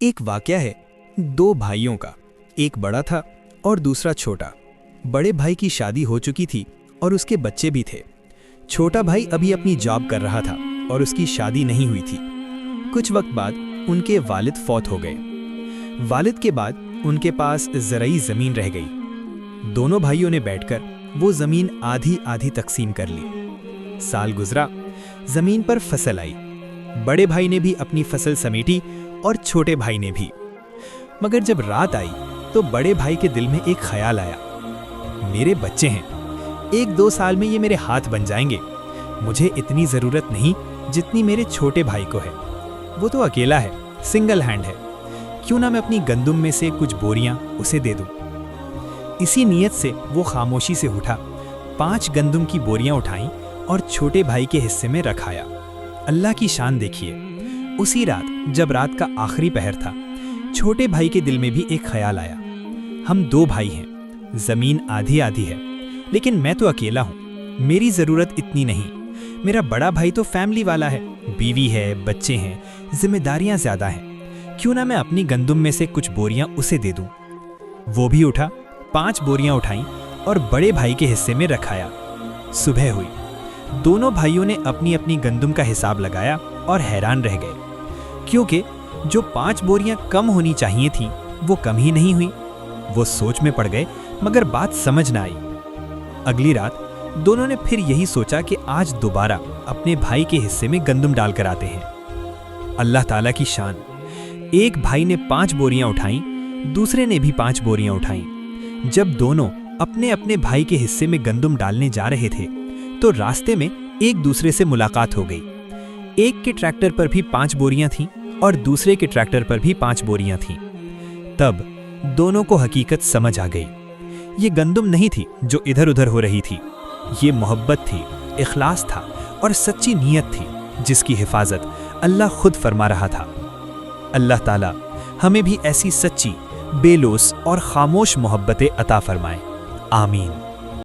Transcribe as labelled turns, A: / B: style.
A: एक वाकया है दो भाइयों का। एक बड़ा था और दूसरा छोटा। बड़े भाई की शादी हो चुकी थी और उसके बच्चे भी थे। छोटा भाई अभी अपनी जॉब कर रहा था और उसकी शादी नहीं हुई थी। कुछ वक्त बाद उनके वालिद फौत हो गए। वालिद के बाद उनके पास ज़रई ज़मीन रह गई। दोनों भाइयों ने बैठकर वो ज़मीन आधी आधी तकसीम कर ली। साल गुजरा, ज़मीन पर फसल आई। बड़े भाई ने भी अपनी फसल समेटी और छोटे भाई ने भी। मगर जब रात आई तो बड़े भाई के दिल में एक ख्याल आया, मेरे बच्चे हैं, 1-2 साल में ये मेरे हाथ बन जाएंगे। मुझे इतनी ज़रूरत नहीं जितनी मेरे छोटे भाई को है। वो तो अकेला है, सिंगल हैंड है। क्यों ना मैं अपनी गंदुम में से कुछ बोरियां उसे दे दूं। इसी नीयत से वो खामोशी से उठा, 5 गंदुम की बोरियां उठाईं और छोटे भाई के हिस्से में रखाया। अल्लाह की शान देखिए। उसी रात जब रात का आखिरी पहर था, छोटे भाई के दिल में भी एक ख्याल आया, हम 2 भाई हैं, ज़मीन आधी आधी है, लेकिन मैं तो अकेला हूँ, मेरी ज़रूरत इतनी नहीं। मेरा बड़ा भाई तो फैमिली वाला है, बीवी है, बच्चे हैं, जिम्मेदारियाँ ज़्यादा हैं। क्यों ना मैं अपनी गंदुम में से कुछ बोरियां उसे दे दूं। वो भी उठा, 5 बोरियां उठाईं और बड़े भाई के हिस्से में रखाया। सुबह हुई, दोनों भाइयों ने अपनी अपनी गंदुम का हिसाब लगाया और हैरान रह गए, क्योंकि जो 5 बोरियां कम होनी चाहिए थीं वो कम ही नहीं हुई। वो सोच में पड़ गए, मगर बात समझ ना आई। अगली रात दोनों ने फिर यही सोचा कि आज दोबारा अपने भाई के हिस्से में गंदुम डालकर आते हैं। अल्लाह ताला की शान। एक भाई ने 5 बोरियां उठाईं, दूसरे ने भी 5 बोरियां उठाईं। जब दोनों अपने अपने भाई के हिस्से में गंदुम डालने जा रहे थे तो रास्ते में एक दूसरे से मुलाकात हो गई। एक के ट्रैक्टर पर भी 5 बोरियां थीं और दूसरे के ट्रैक्टर पर भी 5 बोरियां थीं। तब दोनों को हकीकत समझ आ गई। ये गंदुम नहीं थी जो इधर उधर हो रही थी, ये मोहब्बत थी, इखलास था और सच्ची नीयत थी, जिसकी हिफाजत अल्लाह खुद फरमा रहा था। अल्लाह ताला हमें भी ऐसी सच्ची, बेलोस और खामोश मोहब्बतें अता फरमाए। आमीन।